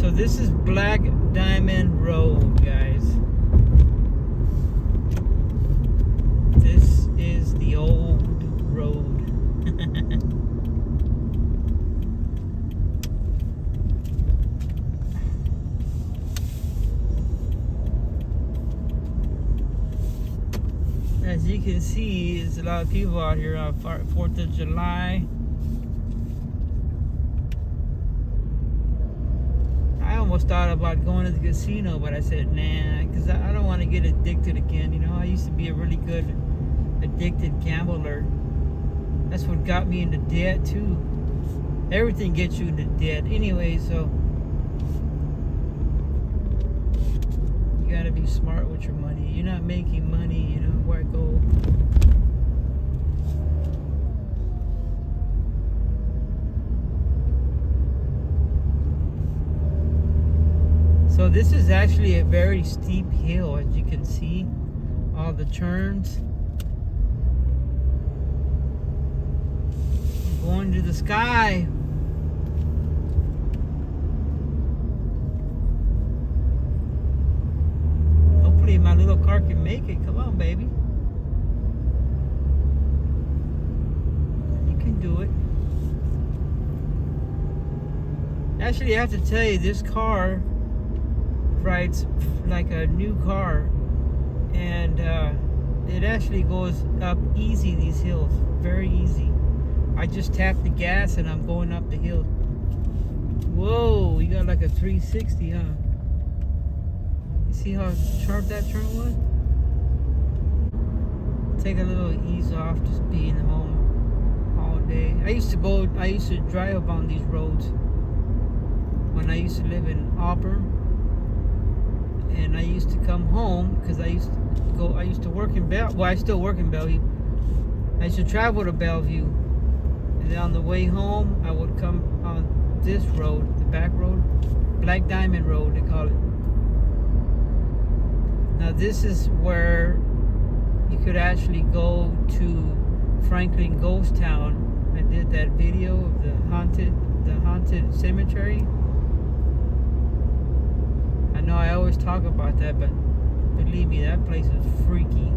So this is Black Diamond Road, guys. This is the old road. As you can see, there's a lot of people out here on 4th of July. I almost thought about going to the casino, but I said, nah, because I don't want to get addicted again. You know, I used to be a really good addicted gambler. That's what got me into debt, too. Everything gets you into debt anyway, so you got to be smart with your money. You're not making money, you know, where go. So this is actually a very steep hill, as you can see, all the turns. I'm going to the sky. Hopefully my little car can make it. Come on, baby. You can do it. Actually, I have to tell you, this car rides like a new car, and it actually goes up easy, these hills, very easy. I just tapped the gas and I'm going up the hill. Whoa, you got like a 360, huh? You see how sharp that turn was? Take a little ease off, just being home all day. I used to drive on these roads when I used to live in Auburn. And I used to come home because I used to work in Bellevue. Well, I still work in Bellevue. I used to travel to Bellevue. And then on the way home, I would come on this road, the back road, Black Diamond Road, they call it. Now, this is where you could actually go to Franklin Ghost Town. I did that video of the haunted cemetery. I know I always talk about that, but believe me, that place is freaky.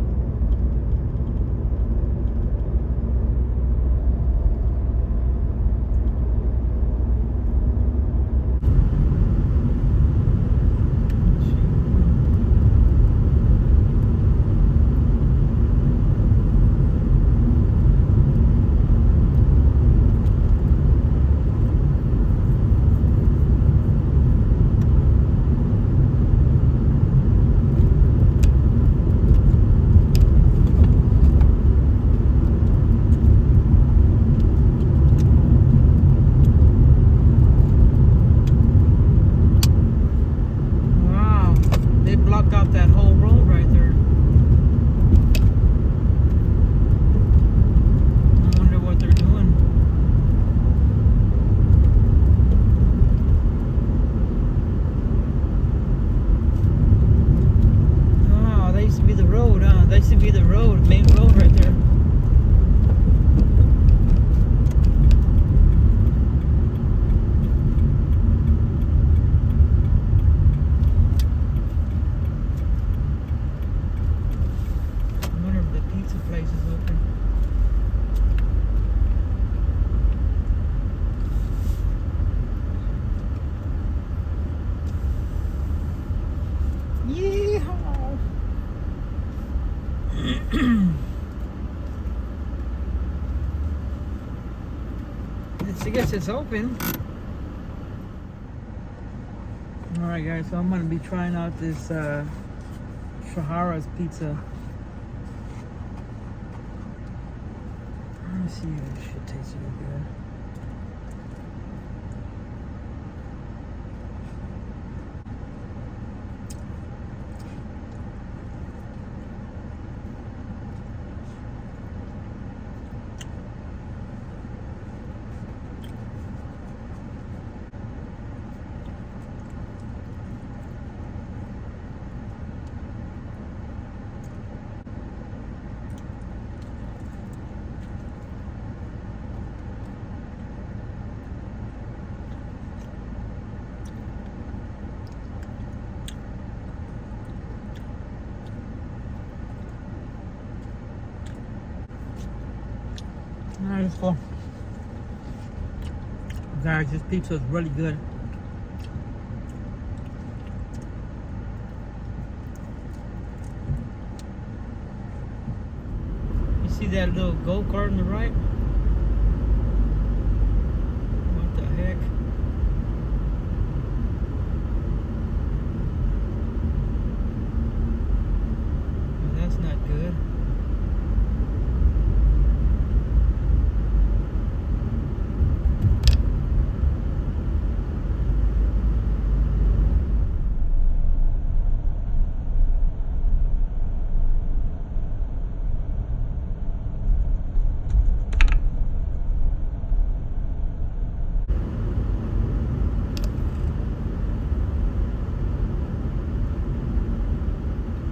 Out that whole road right there. I wonder what they're doing. Oh, that used to be the road, huh? That used to be the road, main road right there. Place is open. Yeehaw! I guess it's open. Alright guys, so I'm gonna be trying out this Shahara's pizza. Let's see if this shit tastes really good. beautiful. Guys, this pizza is really good. You see that little go-kart on the right? What the heck? Well, that's not good.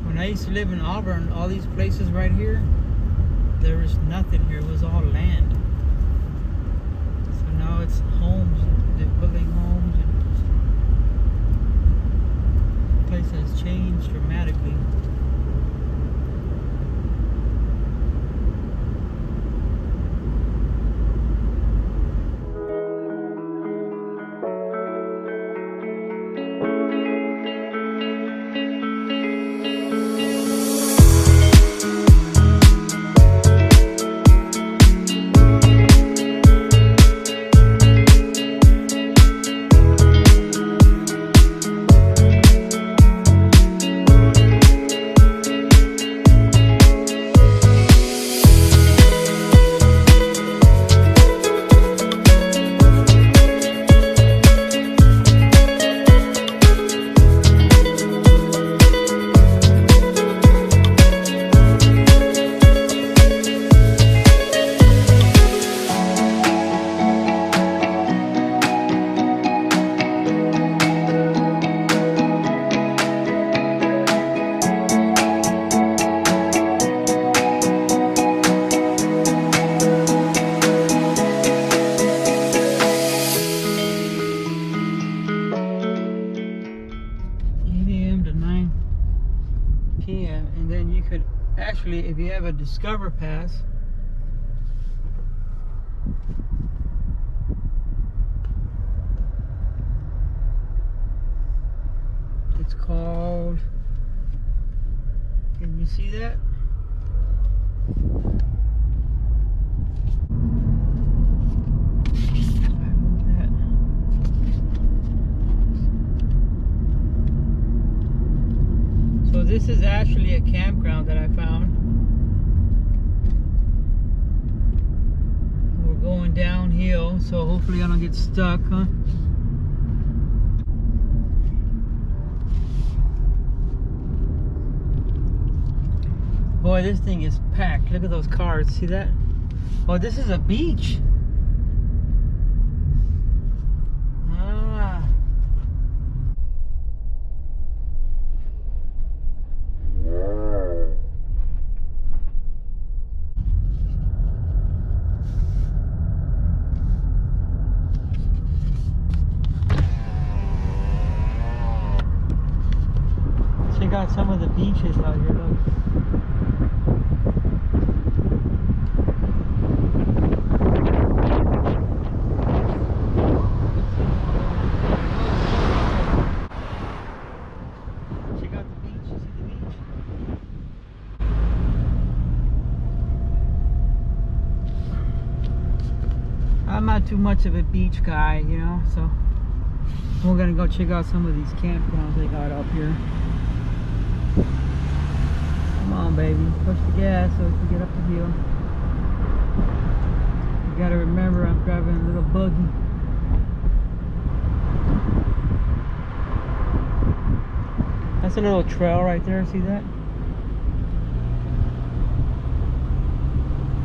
When I used to live in Auburn, all these places right here, there was nothing here. It was all land. So now it's homes, and they're building homes, and the place has changed dramatically. PM, and then you could actually, if you have a Discover Pass, it's called, can you see that? So this is actually a campground that I found. We're going downhill, so hopefully I don't get stuck, huh? Boy, this thing is packed. Look at those cars. See that? Oh, this is a beach. Ah. Check out some of the beaches out here, look. I'm not too much of a beach guy, you know, so we're gonna go check out some of these campgrounds they got up here. Come on, baby, push the gas so we can get up the hill. You gotta remember, I'm driving a little buggy. That's a little trail right there, see that?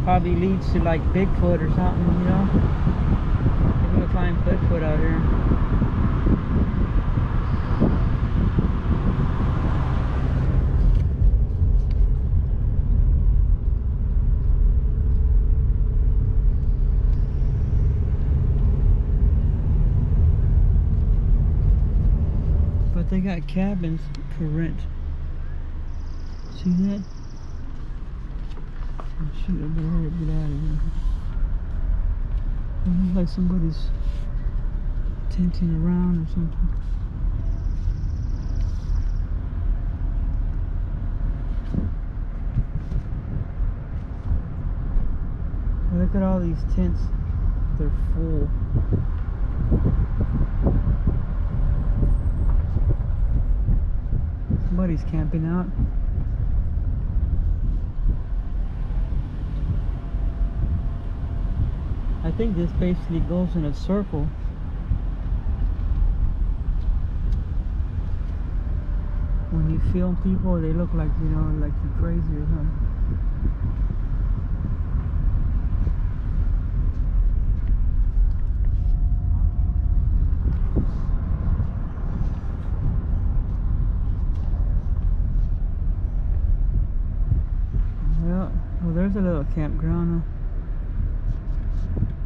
Probably leads to like Bigfoot or something, you know? Maybe we'll find Bigfoot out here. But they got cabins for rent. See that? Oh, shoot, I better hurry up and get out of here. It looks like somebody's tenting around or something. Look at all these tents. They're full. Somebody's camping out. I think this basically goes in a circle. When you film people, they look like, you know, like you're crazy or something. Well, there's a little campground.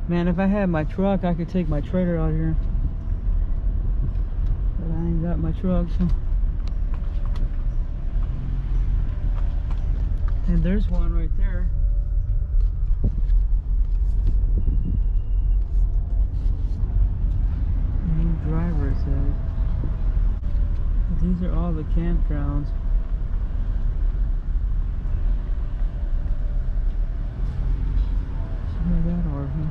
Man, if I had my truck, I could take my trailer out here. But I ain't got my truck, so. And there's one right there. New driver says. These are all the campgrounds. Look at that RV.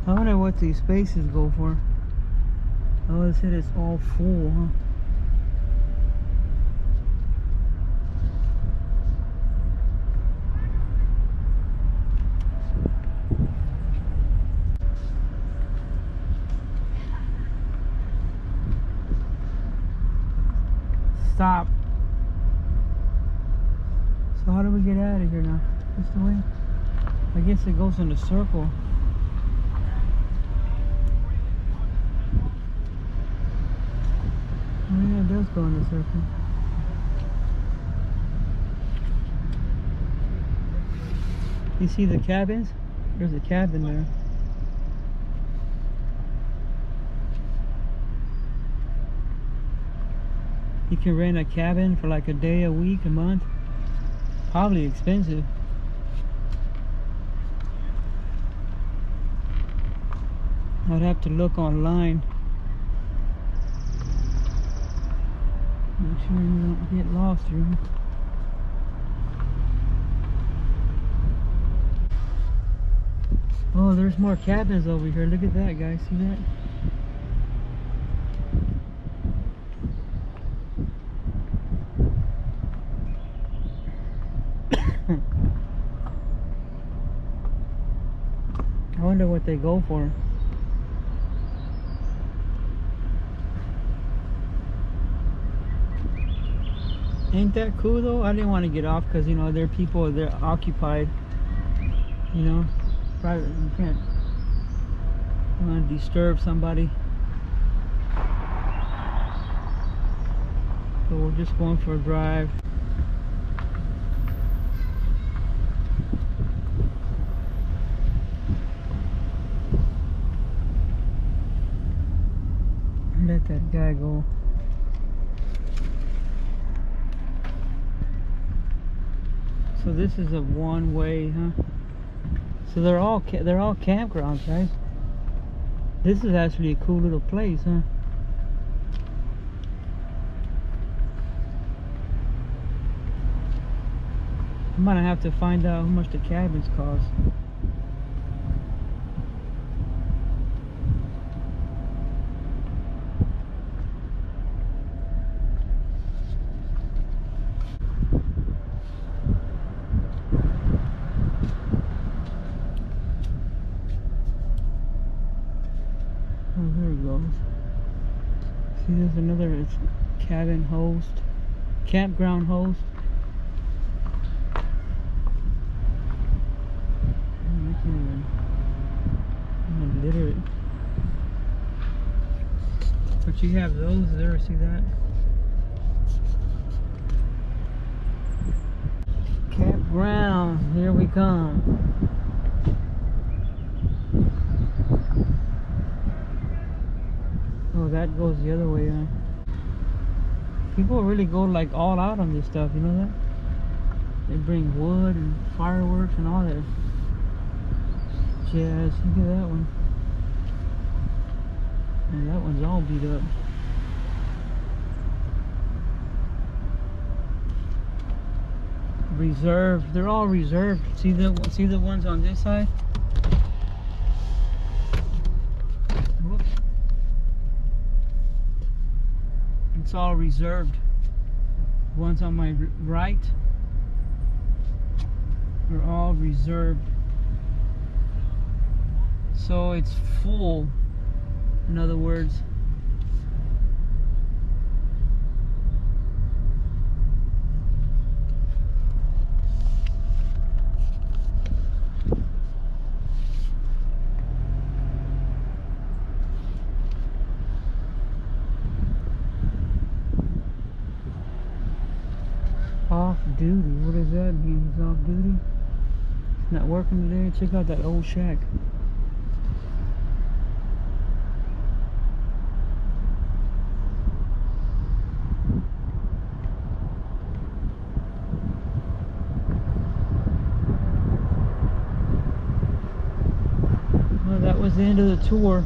I wonder what these spaces go for. Oh, it said it's all full, huh? Stop. So how do we get out of here now? This the way? I guess it goes in a circle. Oh yeah, it does go in a circle. You see the cabins? There's a cabin there. You can rent a cabin for like a day, a week, a month. Probably expensive. I'd have to look online. Make sure you don't get lost here. Oh, there's more cabins over here. Look at that, guys. See that? I wonder what they go for. Ain't that cool though? I didn't want to get off because, you know, there are people, they're occupied. You know, private, you can't want to disturb somebody. So we're just going for a drive. Let that guy go. So this is a one-way, huh? So they're all campgrounds, guys. This is actually a cool little place, huh? I'm gonna have to find out how much the cabins cost. Oh, there it goes. See, there's another, it's cabin host, campground host. I can't even, I'm illiterate. But you have those there, see that? Campground, here we come. Oh, that goes the other way, huh? People really go like all out on this stuff, you know that? They bring wood and fireworks and all that jazz. Look at that one. And that one's all beat up. Reserved. They're all reserved. See the ones on this side? Whoops. It's all reserved. Ones on my right are all reserved. So it's full, in other words. Off duty, what does that mean? He's off duty? He's not working today? Check out that old shack. Well, that was the end of the tour.